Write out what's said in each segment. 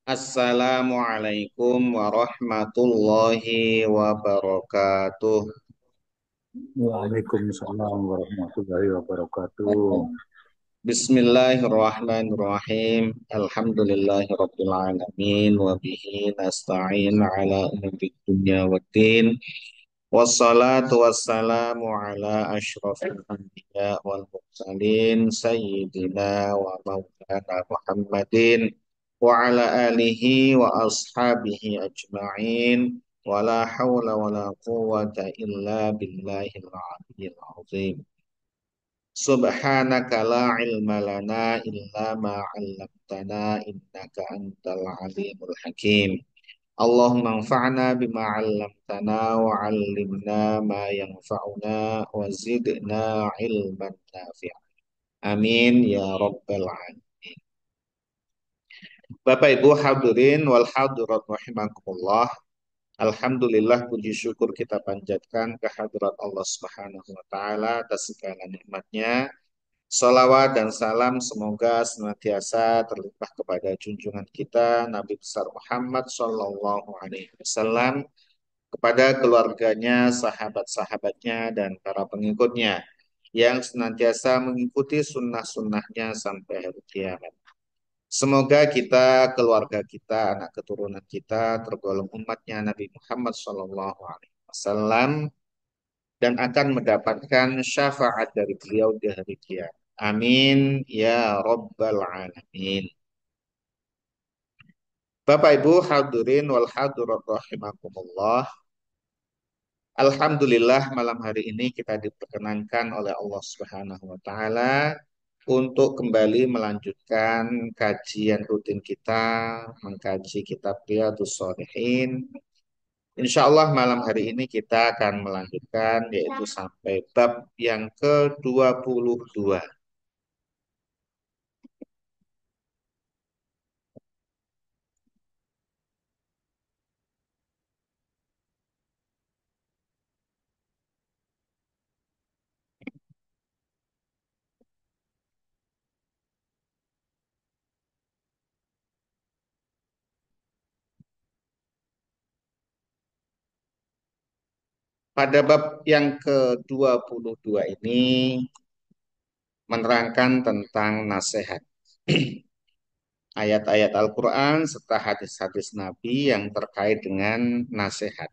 Assalamualaikum warahmatullahi wabarakatuh. Waalaikumsalam warahmatullahi wabarakatuh. Bismillahirrahmanirrahim. Alhamdulillahirabbil alamin wa bihi nasta'in ala umuri dunya waddin. Wassalatu wassalamu ala asyrafil anbiya wal mursalin sayyidina wa maulana Muhammadin wa ala alihi wa ashabihi ajma'in wa la hawla wa la quwwata illa billahil aliyyil azim. Subhanaka la ilma lana illa ma 'allamtana innaka antal alimul hakim. Allahumma anfa'na bima 'allamtana wa 'allimna ma yanfa'una wa zidna ilman nafi'a. Amin ya rabbal alamin. Bapak Ibu hadirin wal hadirat rahimakumullah. Alhamdulillah puji syukur kita panjatkan kehadirat Allah Subhanahu wa taala atas segala nikmatnya. Salawat dan salam semoga senantiasa terlimpah kepada junjungan kita Nabi besar Muhammad Sallallahu Alaihi Wasallam, kepada keluarganya, sahabat-sahabatnya, dan para pengikutnya yang senantiasa mengikuti sunnah-sunnahnya sampai hari kiamat. Semoga kita, keluarga kita, anak keturunan kita tergolong umatnya Nabi Muhammad Sallallahu Alaihi Wasallam dan akan mendapatkan syafaat dari beliau di hari kiamat. Amin ya rabbal alamin. Bapak Ibu hadirin wal hadirat rahimakumullah. Alhamdulillah malam hari ini kita diperkenankan oleh Allah Subhanahu wa taala untuk kembali melanjutkan kajian rutin kita mengkaji kitab Riyadhus Shalihin. Insya Allah malam hari ini kita akan melanjutkan yaitu sampai bab yang ke-22. Pada bab yang ke-22 ini menerangkan tentang nasihat. Ayat-ayat Al-Quran serta hadis-hadis Nabi yang terkait dengan nasihat.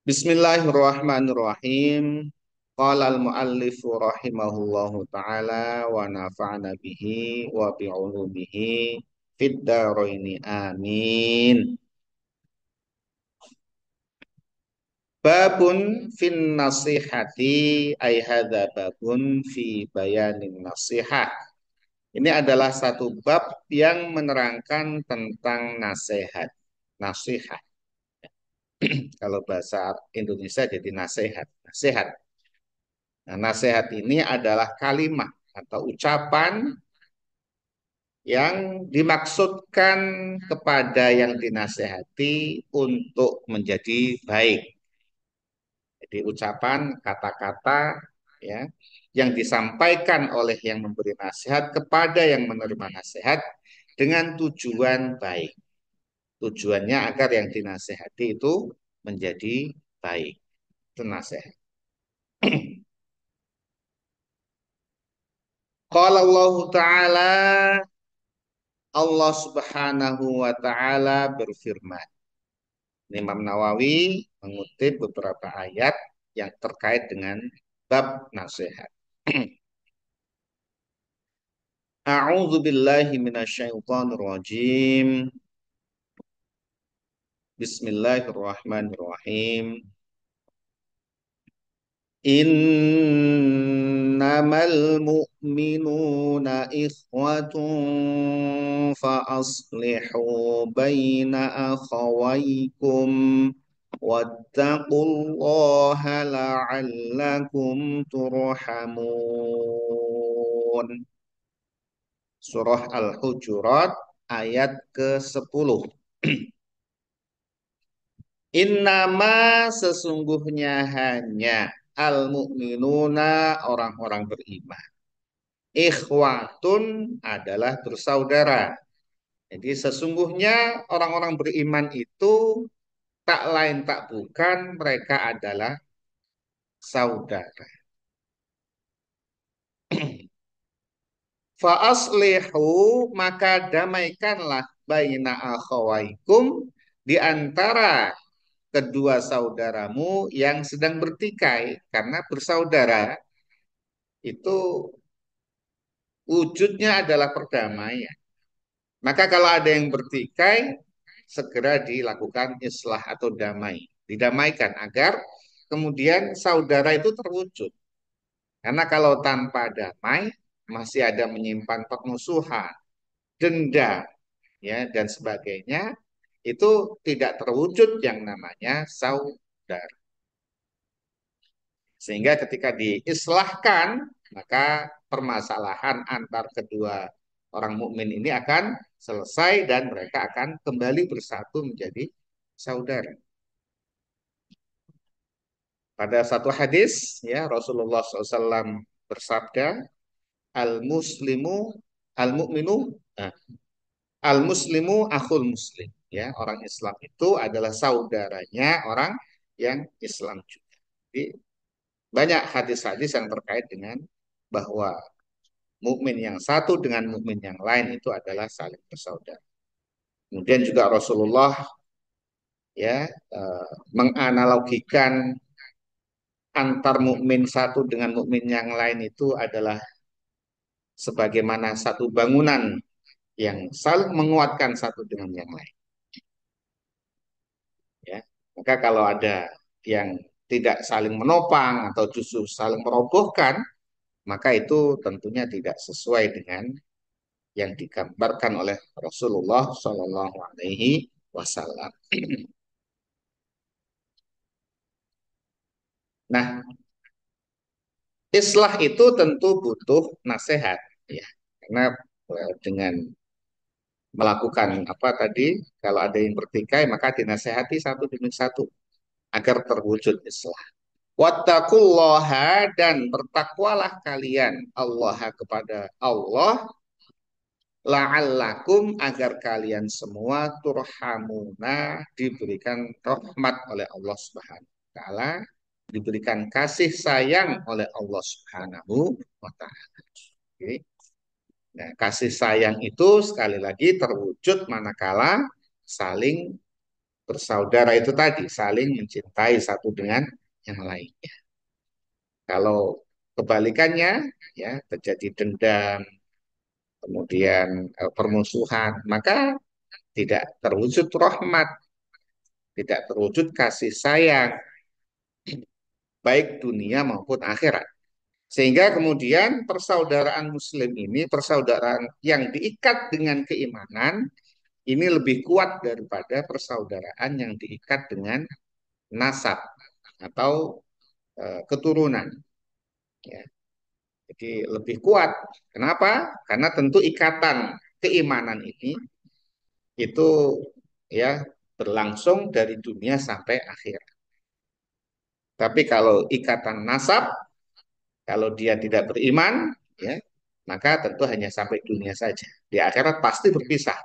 Bismillahirrahmanirrahim. Qala al-muallifu rahimahullahu ta'ala wa nafa'na bihi wa bi'ulumihi fid daraini amin. Babun fin nasihati ay hadza babun fi bayanin nasihah. Ini adalah satu bab yang menerangkan tentang nasihat. Nasihat. Kalau bahasa Indonesia jadi nasihat. Nasihat. Nah, nasihat ini adalah kalimat atau ucapan yang dimaksudkan kepada yang dinasehati untuk menjadi baik. Jadi ucapan, kata-kata ya yang disampaikan oleh yang memberi nasihat kepada yang menerima nasihat dengan tujuan baik. Tujuannya agar yang dinasehati itu menjadi baik. Itu nasihat. Qala Allah Ta'ala, Allah Subhanahu wa Ta'ala berfirman. Imam Nawawi mengutip beberapa ayat yang terkait dengan bab nasihat. A'udzu billahi minasyaitonir rajim. Bismillahirrahmanirrahim. Innamal mu'minuna ikhwatun fa aslihu baina akhawaykum wattaqullaha la'allakum turhamun. Surah Al-Hujurat ayat ke-10. Innama sesungguhnya hanya al-mu'minuna orang-orang beriman. Ikhwatun adalah bersaudara. Jadi sesungguhnya orang-orang beriman itu tak lain tak bukan mereka adalah saudara. Fa'aslihu maka damaikanlah baina akhawaikum di antara kedua saudaramu yang sedang bertikai karena bersaudara itu wujudnya adalah perdamaian. Maka kalau ada yang bertikai segera dilakukan islah atau damai, didamaikan agar kemudian saudara itu terwujud. Karena kalau tanpa damai masih ada menyimpan permusuhan, dendam, ya dan sebagainya, itu tidak terwujud yang namanya saudara. Sehingga ketika diislahkan, maka permasalahan antar kedua orang mukmin ini akan selesai dan mereka akan kembali bersatu menjadi saudara. Pada satu hadis, ya Rasulullah SAW bersabda, al muslimu al mukminu al muslimu akhul muslim. Ya, orang Islam itu adalah saudaranya orang yang Islam juga. Jadi banyak hadis-hadis yang terkait dengan bahwa mukmin yang satu dengan mukmin yang lain itu adalah saling bersaudara. Kemudian juga Rasulullah ya menganalogikan antar mukmin satu dengan mukmin yang lain itu adalah sebagaimana satu bangunan yang saling menguatkan satu dengan yang lain. Ya, maka kalau ada yang tidak saling menopang atau justru saling merobohkan, maka itu tentunya tidak sesuai dengan yang digambarkan oleh Rasulullah Shallallahu Alaihi Wasallam. Nah, islah itu tentu butuh nasihat, ya, karena dengan melakukan apa tadi, kalau ada yang bertikai maka dinasehati satu demi satu agar terwujud islah. Wattaqullaha dan bertakwalah kalian Allah kepada Allah la'allakum agar kalian semua turhamuna diberikan rahmat oleh Allah Subhanahu wa taala, diberikan kasih sayang oleh Allah Subhanahu wa taala. Oke. Nah, kasih sayang itu sekali lagi terwujud manakala saling bersaudara itu tadi, saling mencintai satu dengan yang lainnya. Kalau kebalikannya ya terjadi dendam, kemudian permusuhan, maka tidak terwujud rahmat, tidak terwujud kasih sayang, baik dunia maupun akhirat. Sehingga kemudian persaudaraan muslim ini, persaudaraan yang diikat dengan keimanan, ini lebih kuat daripada persaudaraan yang diikat dengan nasab atau keturunan. Ya. Jadi lebih kuat. Kenapa? Karena tentu ikatan keimanan ini itu ya berlangsung dari dunia sampai akhir. Tapi kalau ikatan nasab, kalau dia tidak beriman, ya, maka tentu hanya sampai dunia saja. Di akhirat pasti berpisah.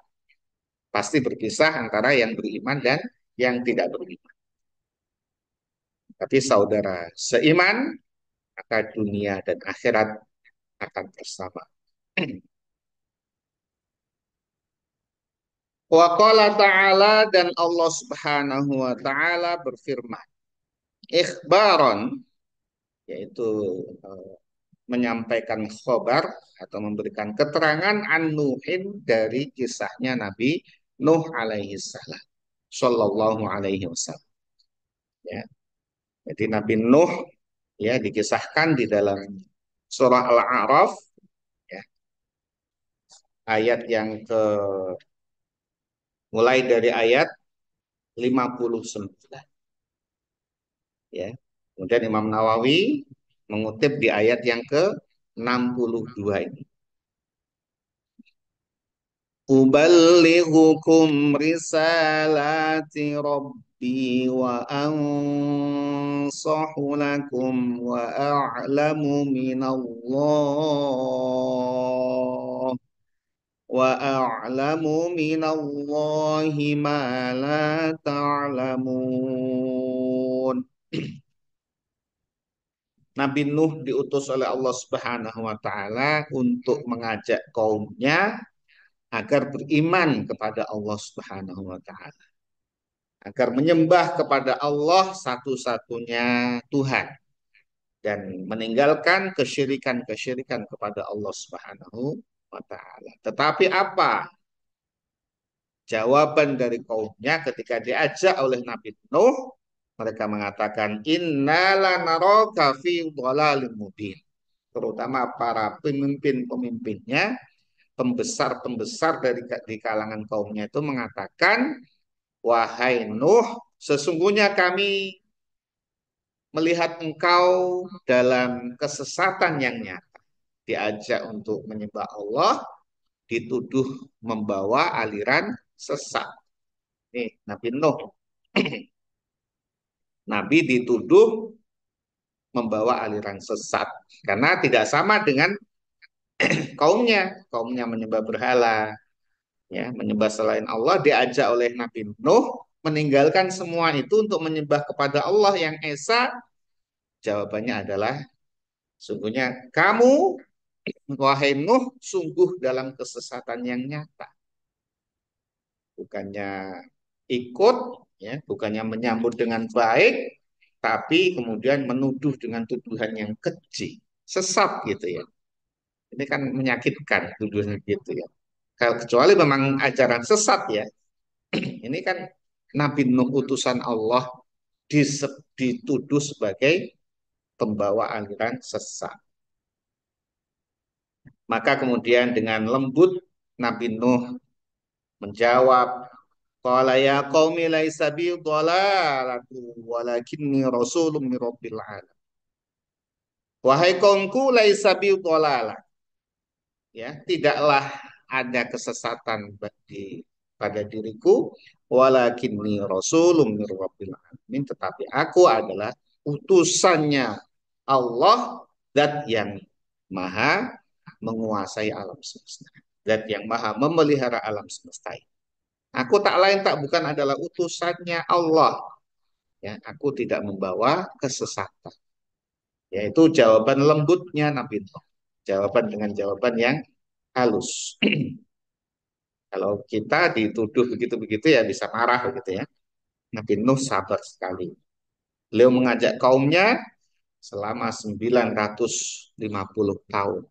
Pasti berpisah antara yang beriman dan yang tidak beriman. Tapi saudara seiman, maka dunia dan akhirat akan bersama. Wa qala ta'ala dan Allah Subhanahu wa taala berfirman, ikhbaron yaitu eh, menyampaikan khobar atau memberikan keterangan an Nuhin dari kisahnya Nabi Nuh alaihi salam sallallahu alaihi wasallam, ya. Jadi Nabi Nuh ya dikisahkan di dalam surah Al-A'raf, ya, ayat yang ke mulai dari ayat 59, ya. Kemudian Imam Nawawi mengutip di ayat yang ke 62 ini. Uballighukum risalati Rabb. ربي وأنصح لكم وأعلم من الله وأعلم من الله ما لا تعلمون. Nabi Nuh diutus oleh Allah Subhanahu wa taala untuk mengajak kaumnya agar beriman kepada Allah Subhanahu wa taala, agar menyembah kepada Allah satu-satunya Tuhan dan meninggalkan kesyirikan-kesyirikan kepada Allah Subhanahu wa taala. Tetapi apa jawaban dari kaumnya ketika diajak oleh Nabi Nuh? Mereka mengatakan innala naraka fi dhalalim mubin. Terutama para pemimpin-pemimpinnya, pembesar-pembesar di kalangan kaumnya itu mengatakan, wahai Nuh, sesungguhnya kami melihat engkau dalam kesesatan yang nyata. Diajak untuk menyembah Allah, dituduh membawa aliran sesat. Nih, Nabi Nuh. Nabi dituduh membawa aliran sesat. Karena tidak sama dengan kaumnya. Kaumnya menyembah berhala, ya, menyembah selain Allah, diajak oleh Nabi Nuh meninggalkan semua itu untuk menyembah kepada Allah yang esa. Jawabannya adalah, sungguhnya kamu, wahai Nuh, sungguh dalam kesesatan yang nyata. Bukannya ikut, ya, bukannya menyambut dengan baik, tapi kemudian menuduh dengan tuduhan yang keji, sesat gitu ya. Ini kan menyakitkan tuduhan gitu ya. Kalau kecuali memang ajaran sesat ya. Ini kan Nabi Nuh utusan Allah dituduh sebagai pembawa aliran sesat. Maka kemudian dengan lembut Nabi Nuh menjawab, qala ya qaumi laisa bi dhalalatu walakinni rasulun min rabbil alamin. Wahai kaumku laisa bi dhalalah. Ya, tidaklah ada kesesatan pada diriku, walakinni rasulun min rabbil alamin, tetapi aku adalah utusannya Allah, zat yang maha menguasai alam semesta, zat yang maha memelihara alam semesta. Aku tak lain tak bukan adalah utusannya Allah. Ya, aku tidak membawa kesesatan. Yaitu jawaban lembutnya Nabi Nuh. Jawaban dengan jawaban yang halus. Kalau kita dituduh begitu-begitu ya bisa marah begitu ya. Nabi Nuh sabar sekali. Beliau mengajak kaumnya selama 950 tahun.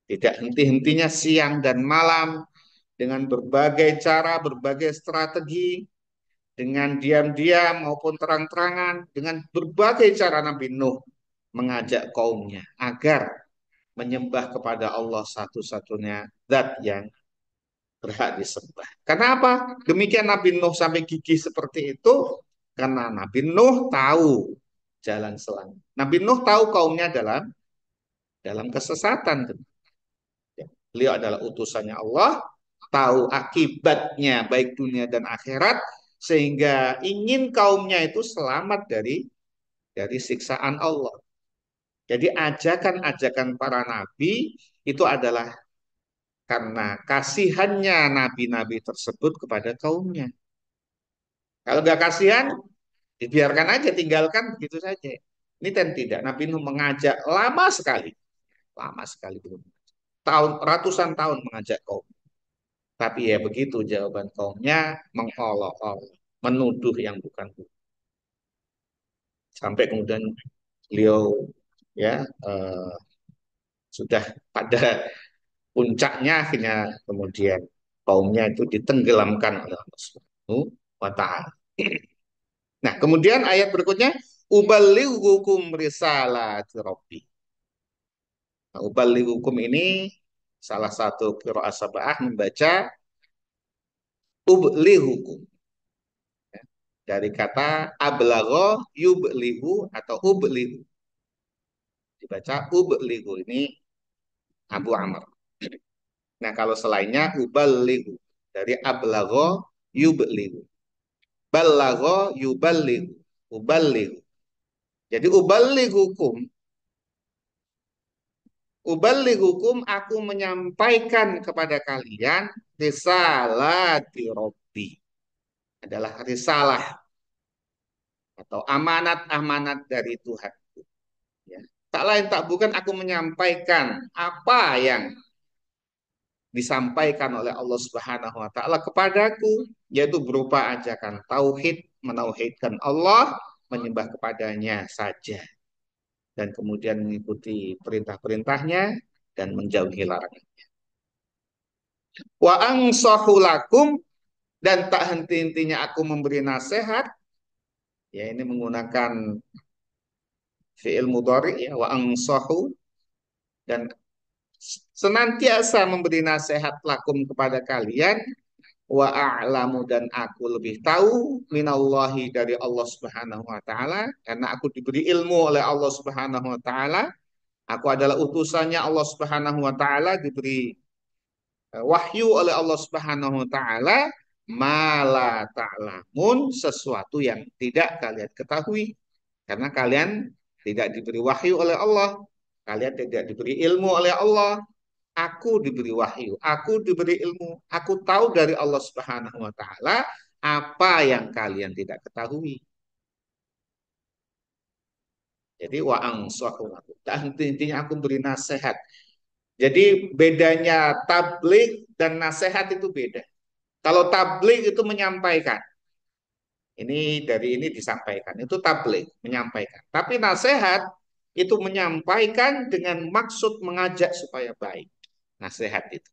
Tidak henti-hentinya siang dan malam dengan berbagai cara, berbagai strategi, dengan diam-diam maupun terang-terangan, dengan berbagai cara Nabi Nuh mengajak kaumnya agar menyembah kepada Allah satu-satunya zat yang berhak disembah. Kenapa? Demikian Nabi Nuh sampai gigih seperti itu, karena Nabi Nuh tahu jalan selamat. Nabi Nuh tahu kaumnya dalam kesesatan. Beliau adalah utusannya Allah, tahu akibatnya baik dunia dan akhirat, sehingga ingin kaumnya itu selamat dari siksaan Allah. Jadi ajakan-ajakan para nabi itu adalah karena kasihannya nabi-nabi tersebut kepada kaumnya. Kalau nggak kasihan, dibiarkan aja, tinggalkan begitu saja. Ini kan tidak. Nabi Nuh mengajak lama sekali belum. Ratusan tahun mengajak kaum. Tapi ya begitu jawaban kaumnya, mengolok-olok, menuduh yang bukan. Sampai kemudian beliau ya sudah pada puncaknya, akhirnya kemudian kaumnya itu ditenggelamkan oleh Allah Subhanahu wa taala. Nah, kemudian ayat berikutnya, ubalighukum risalati rabbi. Nah, ubalighukum ini salah satu qiraah sab'ah membaca ublighukum, ya. Dari kata ablagho yublighu atau ublighu. Dibaca ublighu, ini Abu Amr. Nah, kalau selainnya ubalighu, dari ablagho yublighu. Ballagha yuballighu. Uballighu. Jadi uballighukum aku menyampaikan kepada kalian risalati Rabbi. Adalah risalah atau amanat-amanat dari Tuhan. Ya. Tak lain tak bukan aku menyampaikan apa yang disampaikan oleh Allah Subhanahu wa taala kepadaku, yaitu berupa ajakan tauhid, menauhidkan Allah, menyembah kepadanya saja, dan kemudian mengikuti perintah-perintahnya dan menjauhi larangan. Wa ansahu lakum, dan tak henti-hentinya aku memberi nasihat, ya ini menggunakan fi'il mudhari ya, wa ansahu, dan senantiasa memberi nasihat lakum kepada kalian, wa a'lamu, dan aku lebih tahu minallahi dari Allah Subhanahu wa taala, karena aku diberi ilmu oleh Allah Subhanahu wa taala. Aku adalah utusannya Allah Subhanahu wa taala, diberi wahyu oleh Allah Subhanahu wa taala, mala ta'lamun, sesuatu yang tidak kalian ketahui, karena kalian tidak diberi wahyu oleh Allah, kalian tidak diberi ilmu oleh Allah. Aku diberi wahyu, aku diberi ilmu, aku tahu dari Allah Subhanahu wa taala apa yang kalian tidak ketahui. Jadi wa angsahu, dan intinya aku beri nasihat. Jadi bedanya tabligh dan nasihat itu beda. Kalau tabligh itu menyampaikan, ini dari ini disampaikan, itu tabligh, menyampaikan. Tapi nasihat itu menyampaikan dengan maksud mengajak supaya baik. Nasihat itu.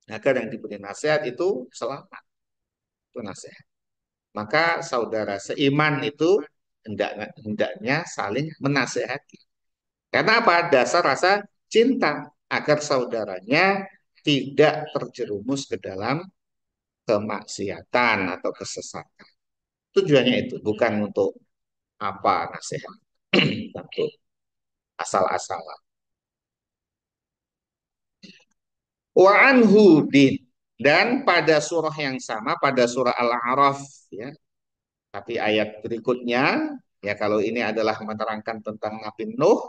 Agar yang diberi nasihat itu selamat. Itu nasihat. Maka saudara seiman itu hendaknya saling menasehati. Karena apa? Dasar rasa cinta, agar saudaranya tidak terjerumus ke dalam kemaksiatan atau kesesatan. Tujuannya itu bukan untuk apa nasihat, untuk asal-asalan. Wa anhu din, dan pada surah yang sama, pada surah Al-A'raf ya, tapi ayat berikutnya ya, kalau ini adalah menerangkan tentang Nabi Nuh,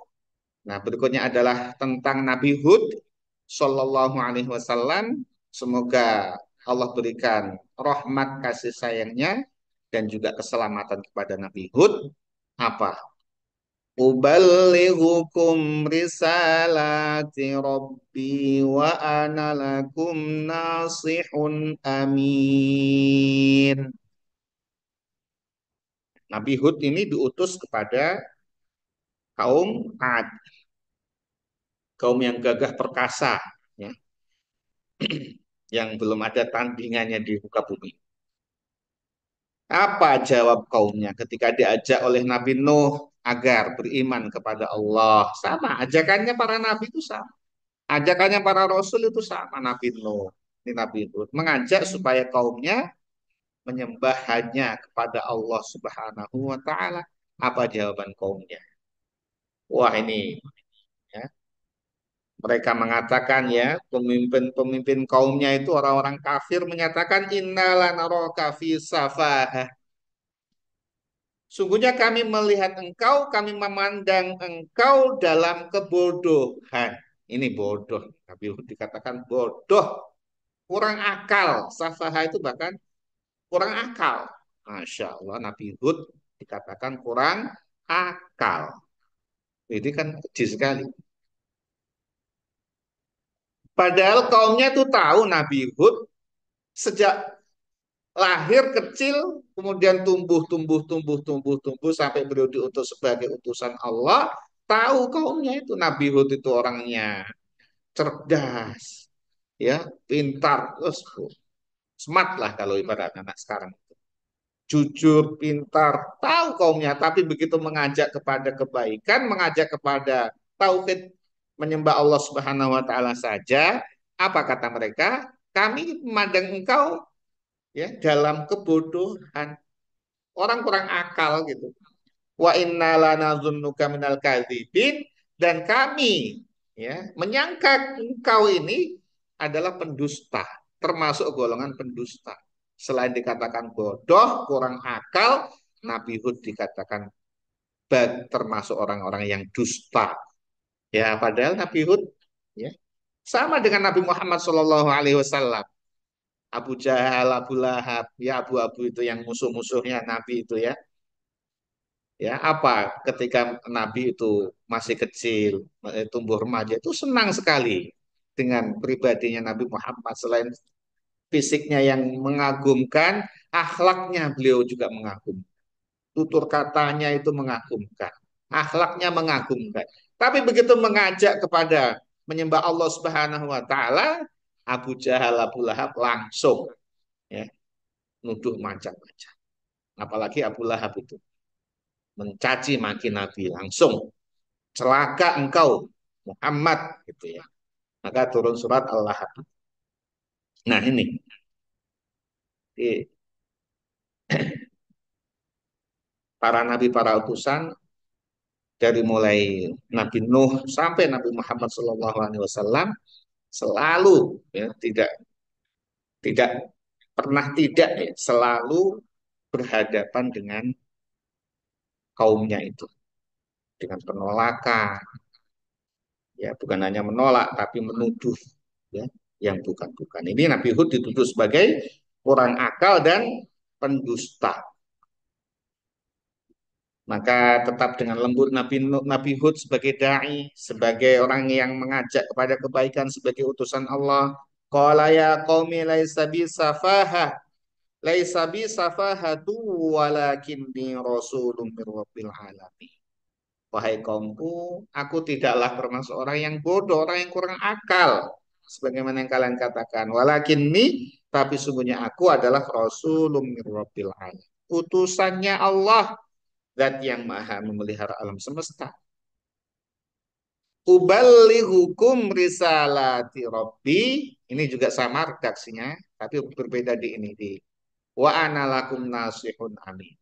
nah berikutnya adalah tentang Nabi Hud Sallallahu Alaihi Wasallam. Semoga Allah berikan rahmat kasih sayangnya dan juga keselamatan kepada Nabi Hud. Apa? Uballighukum risalati Rabbi wa ana lakum nasihun amin. Nabi Hud ini diutus kepada kaum Ad, kaum yang gagah perkasa, ya, yang belum ada tandingannya di muka bumi. Apa jawab kaumnya ketika diajak oleh Nabi Nuh agar beriman kepada Allah? Sama, ajakannya para nabi itu sama. Ajakannya para rasul itu sama. Nabi Nuh, ini Nabi Nuh mengajak supaya kaumnya menyembah hanya kepada Allah Subhanahu wa taala. Apa jawaban kaumnya? Wah, ini ya, mereka mengatakan ya, pemimpin-pemimpin kaumnya itu orang-orang kafir menyatakan innalanaraka fi safahah. Sungguhnya kami melihat engkau, kami memandang engkau dalam kebodohan. Ini bodoh. Nabi Hud dikatakan bodoh, kurang akal. Safaha itu bahkan kurang akal. Masya Allah, Nabi Hud dikatakan kurang akal. Ini kan kecil sekali. Padahal kaumnya tuh tahu Nabi Hud sejak lahir kecil, kemudian tumbuh sampai beliau diutus sebagai utusan Allah. Tahu kaumnya itu Nabi Hud itu orangnya cerdas, ya, pintar, terus smart lah kalau ibarat anak sekarang. Jujur, pintar, tahu kaumnya, tapi begitu mengajak kepada kebaikan, mengajak kepada tauhid, menyembah Allah Subhanahu wa taala saja, apa kata mereka? Kami memandang engkau ya dalam kebodohan, orang kurang akal gitu. Wa inna lanazunnuka minal kadzibin, dan kami ya menyangka engkau ini adalah pendusta, termasuk golongan pendusta. Selain dikatakan bodoh, kurang akal, Nabi Hud dikatakan termasuk orang-orang yang dusta. Ya, padahal Nabi Hud ya sama dengan Nabi Muhammad Shallallahu Alaihi Wasallam. Abu Jahal, Abu Lahab, ya abu-abu itu yang musuh-musuhnya Nabi itu ya. Ya, apa ketika Nabi itu masih kecil, tumbuh remaja itu senang sekali dengan pribadinya Nabi Muhammad. Selain fisiknya yang mengagumkan, akhlaknya beliau juga mengagumkan. Tutur katanya itu mengagumkan, akhlaknya mengagumkan. Tapi begitu mengajak kepada menyembah Allah Subhanahu wa taala, Abu Jahal, Abu Lahab langsung ya nuduh macam-macam. Apalagi Abu Lahab itu mencaci maki Nabi langsung, celaka engkau Muhammad gitu ya. Maka turun surat Al-Lahab. Nah, ini para nabi, para utusan dari mulai Nabi Nuh sampai Nabi Muhammad SAW selalu ya, tidak pernah tidak ya, selalu berhadapan dengan kaumnya itu dengan penolakan, ya bukan hanya menolak tapi menuduh ya yang bukan-bukan. Ini Nabi Hud dituduh sebagai kurang akal dan pendusta. Maka tetap dengan lembut Nabi Hud sebagai dai, sebagai orang yang mengajak kepada kebaikan sebagai utusan Allah. Qala ya qaumi laisa bi safaha, laisa bi safahatu walakinni rasulun mir rabbil alamin. Wahai kaumku, aku tidaklah termasuk orang yang bodoh, orang yang kurang akal. Sebagaimana yang kalian katakan. Walakinni, tapi sungguhnya aku adalah rasulun mir rabbil alamin. Utusannya Allah, zat yang maha memelihara alam semesta. Uballighukum risalati rabbi. Ini juga sama redaksinya, tapi berbeda di ini di wa ana lakum nasihun amin.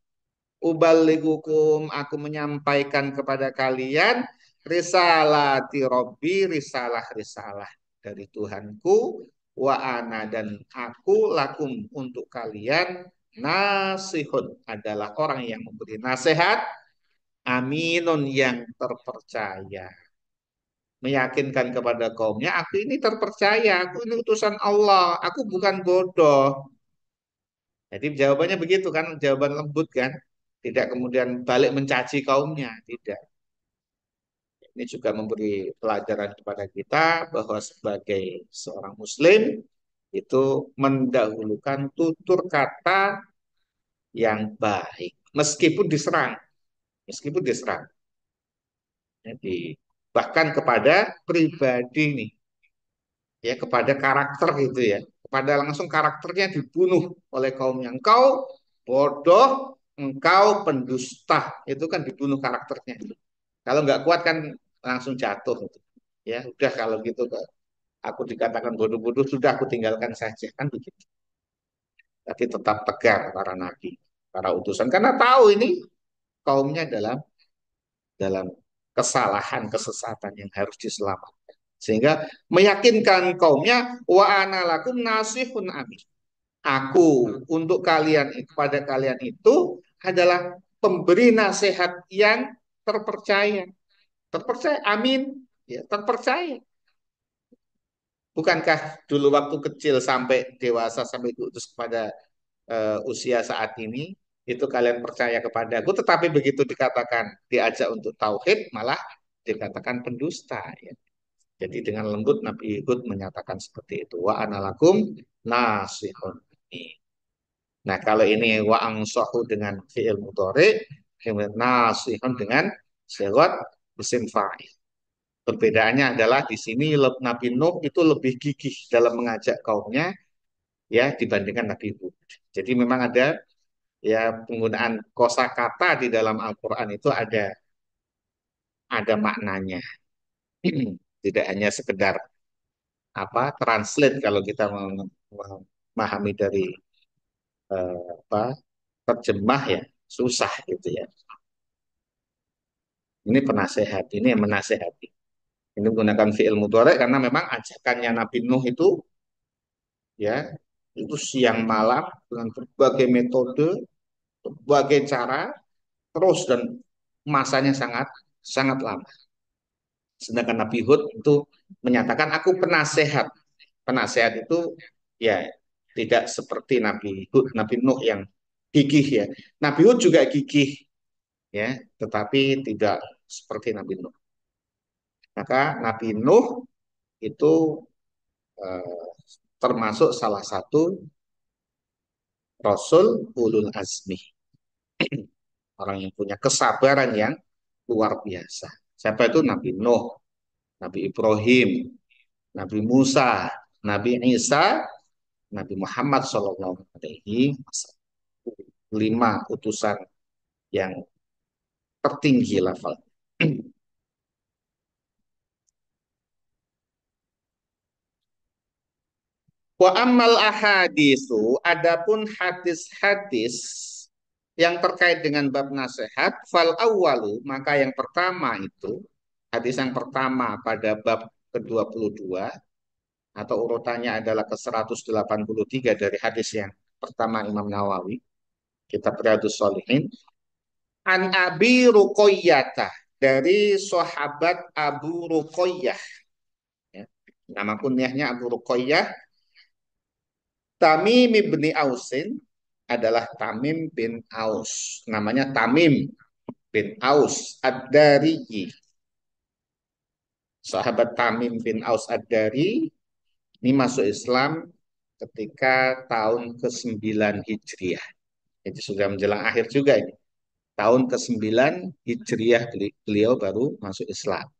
Uballighukum, aku menyampaikan kepada kalian risalati rabbi, risalah-risalah dari Tuhanku, wa ana dan aku lakum untuk kalian nasihun adalah orang yang memberi nasihat, aminun yang terpercaya, meyakinkan kepada kaumnya, aku ini terpercaya, aku ini utusan Allah, aku bukan bodoh. Jadi jawabannya begitu kan, jawaban lembut kan, tidak kemudian balik mencaci kaumnya, tidak. Ini juga memberi pelajaran kepada kita bahwa sebagai seorang Muslim itu mendahulukan tutur kata yang baik, meskipun diserang. Jadi bahkan kepada pribadi nih, ya kepada karakter gitu ya, kepada langsung karakternya dibunuh oleh kaum yang engkau bodoh, engkau pendusta, itu kan dibunuh karakternya. Kalau nggak kuat kan langsung jatuh gitu. Ya udah kalau gitu aku dikatakan bodoh-bodoh sudah aku tinggalkan saja kan begitu. Tapi tetap tegar para nabi, para utusan karena tahu ini kaumnya dalam dalam kesalahan, kesesatan yang harus diselamatkan. Sehingga meyakinkan kaumnya wa ana lakum nasihun amin. Aku untuk kalian kepada kalian itu adalah pemberi nasihat yang terpercaya. Terpercaya, amin. Ya, terpercaya. Bukankah dulu waktu kecil sampai dewasa sampai diutus kepada usia saat ini itu kalian percaya kepadaku, tetapi begitu dikatakan diajak untuk tauhid malah dikatakan pendusta. Ya. Jadi dengan lembut Nabi Hud menyatakan seperti itu. Wa analakum nasihun. Nah kalau ini wa angsohu dengan fi'il mudhari, nasihun dengan sigat isim fa'il. Perbedaannya adalah di sini Nabi Nuh itu lebih gigih dalam mengajak kaumnya ya dibandingkan Nabi Hud. Jadi memang ada ya penggunaan kosakata di dalam Al-Qur'an itu ada maknanya. Tidak hanya sekedar apa translate kalau kita memahami dari apa terjemah ya susah gitu ya. Ini penasehat, ini yang menasehati. Ini menggunakan fi'il mudhari karena memang ajakannya Nabi Nuh itu ya itu siang malam dengan berbagai metode, berbagai cara, terus dan masanya sangat sangat lama. Sedangkan Nabi Hud itu menyatakan aku penasehat. Penasehat itu ya tidak seperti Nabi Hud, Nabi Nuh yang gigih ya. Nabi Hud juga gigih ya, tetapi tidak seperti Nabi Nuh. Maka Nabi Nuh itu eh, termasuk salah satu Rasul ulul azmi, orang yang punya kesabaran yang luar biasa. Siapa itu? Nabi Nuh, Nabi Ibrahim, Nabi Musa, Nabi Isa, Nabi Muhammad Shallallahu Alaihi Wasallam. Lima utusan yang tertinggi level. Wa ammal ahadisu, adapun hadis-hadis yang terkait dengan bab nasihat, fal awwalu, maka yang pertama itu, hadis yang pertama pada bab ke-22, atau urutannya adalah ke-183 dari hadis yang pertama Imam Nawawi, kitab Riyadhus Shalihin, an Abi Ruqayyah, dari sahabat Abu Ruqayyah, ya. Nama kunyahnya Abu Ruqayyah, Tamim bin Ausin, adalah Tamim bin Aus. Namanya Tamim bin Aus Ad-Dari. Sahabat Tamim bin Aus Ad-Dari ini masuk Islam ketika tahun ke-9 Hijriah. Jadi sudah menjelang akhir juga ini. Tahun ke-9 Hijriah beliau baru masuk Islam.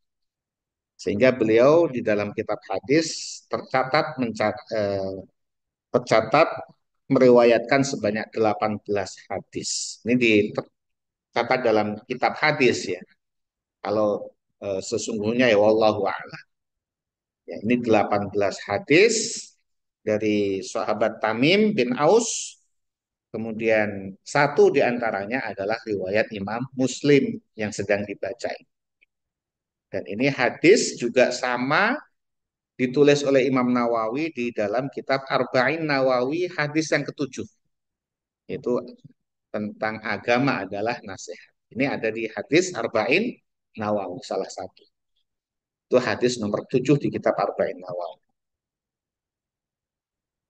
Sehingga beliau di dalam kitab hadis tercatat tercatat meriwayatkan sebanyak 18 hadis. Ini dicatat dalam kitab hadis ya. Kalau sesungguhnya ya wallahu a'lam. Ya, ini 18 hadis dari sahabat Tamim bin Aus. Kemudian satu di antaranya adalah riwayat Imam Muslim yang sedang dibaca. Dan ini hadis juga sama ditulis oleh Imam Nawawi di dalam kitab Arba'in Nawawi hadis yang ketujuh. Itu tentang agama adalah nasihat. Ini ada di hadis Arba'in Nawawi salah satu. Itu hadis nomor 7 di kitab Arba'in Nawawi.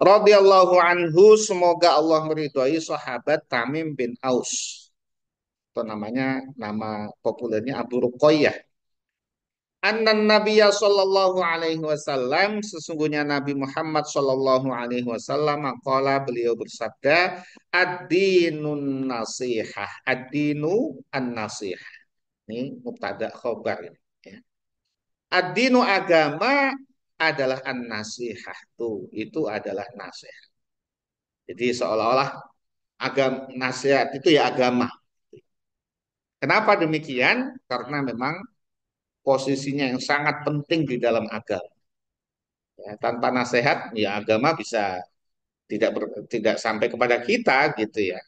Radhiyallahu anhu, semoga Allah meridhai sahabat Tamim bin Aus. Itu namanya, nama populernya Abu Ruqayyah. Anna Nabiya sallallahu alaihi wasallam, sesungguhnya Nabi Muhammad sallallahu alaihi wasallam qala, beliau bersabda, ad-dinun nasihah. Ad-dinu an-nasihah. Ini mubtada khobar ya. Ad-dinu agama adalah an-nasihah. Itu adalah nasihat. Jadi seolah-olah agama nasihat itu ya agama. Kenapa demikian? Karena memang posisinya yang sangat penting di dalam agama. Ya, tanpa nasihat, ya agama bisa tidak sampai kepada kita gitu ya.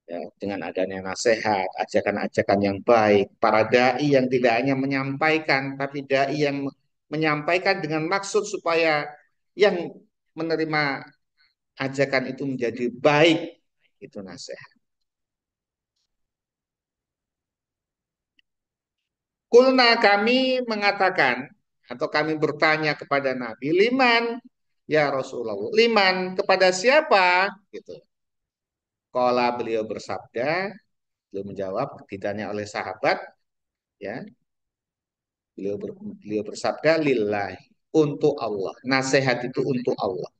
Ya, dengan adanya nasihat, ajakan-ajakan yang baik, para dai yang tidak hanya menyampaikan, tapi dai yang menyampaikan dengan maksud supaya yang menerima ajakan itu menjadi baik, itu nasihat. Kulna, kami mengatakan atau kami bertanya kepada Nabi, liman ya Rasulullah, liman kepada siapa? Gitu. Kala, beliau bersabda, beliau menjawab, ditanya oleh sahabat, ya, beliau bersabda, lillahi, untuk Allah. Nasihat itu untuk Allah.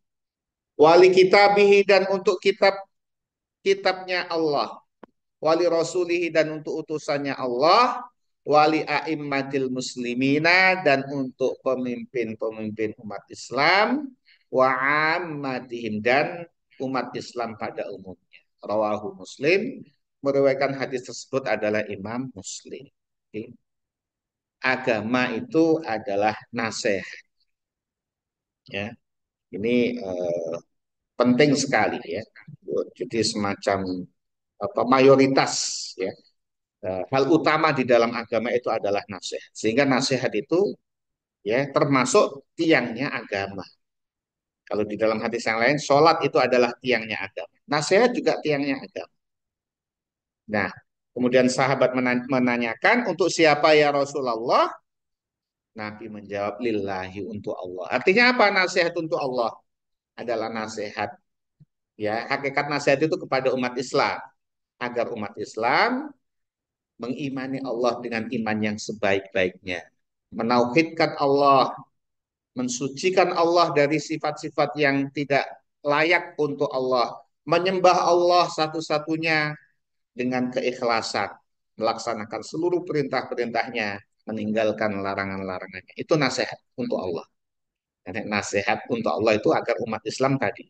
Wali kitabihi, dan untuk kitabnya Allah. Wali rasulihi, dan untuk utusannya Allah. Wali a'immatil muslimina, dan untuk pemimpin-pemimpin umat Islam. Wa ammatihim, dan umat Islam pada umumnya. Rawahu Muslim, meriwayatkan hadis tersebut adalah Imam Muslim. Jadi, agama itu adalah nasihat. Ya, ini penting sekali ya. Jadi semacam apa, mayoritas ya. Hal utama di dalam agama itu adalah nasihat. Sehingga nasihat itu ya termasuk tiangnya agama. Kalau di dalam hadis yang lain, sholat itu adalah tiangnya agama. Nasihat juga tiangnya agama. Nah, kemudian sahabat menanyakan, untuk siapa ya Rasulullah? Nabi menjawab, lillahi, untuk Allah. Artinya apa nasihat untuk Allah? Adalah nasihat. Ya, hakikat nasihat itu kepada umat Islam. Agar umat Islam mengimani Allah dengan iman yang sebaik-baiknya. Menauhidkan Allah, mensucikan Allah dari sifat-sifat yang tidak layak untuk Allah, menyembah Allah satu-satunya dengan keikhlasan, melaksanakan seluruh perintah-perintahnya, meninggalkan larangan-larangannya. Itu nasihat untuk Allah. Dan nasihat untuk Allah itu agar umat Islam tadi.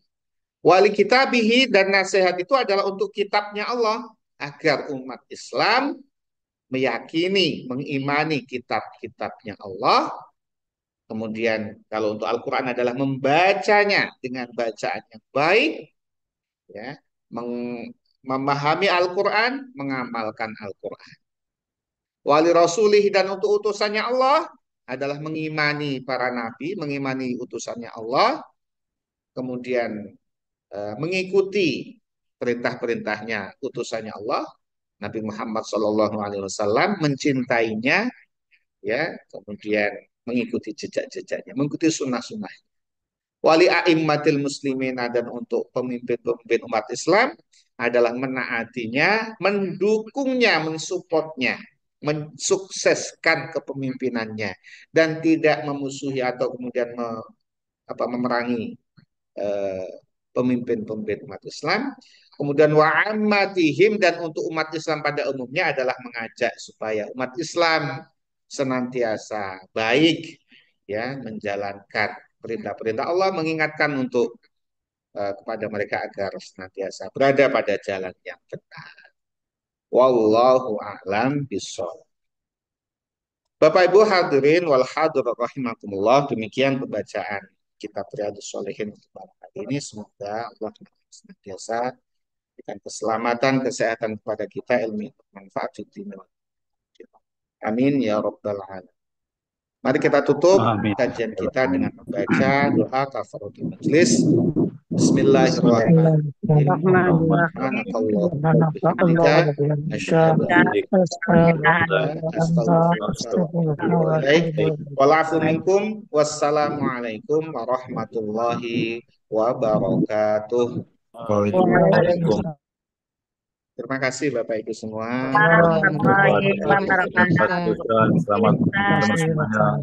Wali kitabihi, dan nasihat itu adalah untuk kitabnya Allah, agar umat Islam meyakini, mengimani kitab-kitabnya Allah. Kemudian kalau untuk Al-Quran adalah membacanya dengan bacaan yang baik, ya, memahami Al-Quran, mengamalkan Al-Quran. Wali rasulih, dan untuk utusannya Allah adalah mengimani para nabi, mengimani utusannya Allah, kemudian mengikuti perintah-perintahnya, utusannya Allah, Nabi Muhammad SAW, mencintainya, ya, kemudian mengikuti jejak-jejaknya, mengikuti sunnah-sunnah. Wali a'immatil muslimin, dan untuk pemimpin-pemimpin umat Islam adalah menaatinya, mendukungnya, mensupportnya, mensukseskan kepemimpinannya, dan tidak memusuhi atau kemudian memerangi eh, pemimpin-pemimpin umat Islam. Kemudian wa'ammatihim, dan untuk umat Islam pada umumnya adalah mengajak supaya umat Islam senantiasa baik, ya, menjalankan perintah-perintah Allah, mengingatkan untuk kepada mereka agar senantiasa berada pada jalan yang benar. Wallahu a'lam bishawab. Bapak Ibu hadirin wal hadirat rahimakumullah, demikian pembacaan kitab Riyadhus Shalihin untuk malam hari ini. Semoga Allah senantiasa berikan keselamatan, kesehatan kepada kita, ilmu yang bermanfaat di dunia. Amin ya rabbal alamin. Mari kita tutup Amin. kajian kita dengan membaca doa kafaratul majlis. Bismillahirrahmanirrahim. Bismillahirrahmanirrahim. Subhanakallahumma wa bihamdika Subhanallah, asyhadu an la ilaha illa anta astaghfiruka wa atubu ilaik. Wal afu minkum. Wassalamualaikum warahmatullahi wabarakatuh. Waalaikumsalam. Terima kasih Bapak Ibu semua. warahmatullahi wabarakatuh. Selamat semuanya.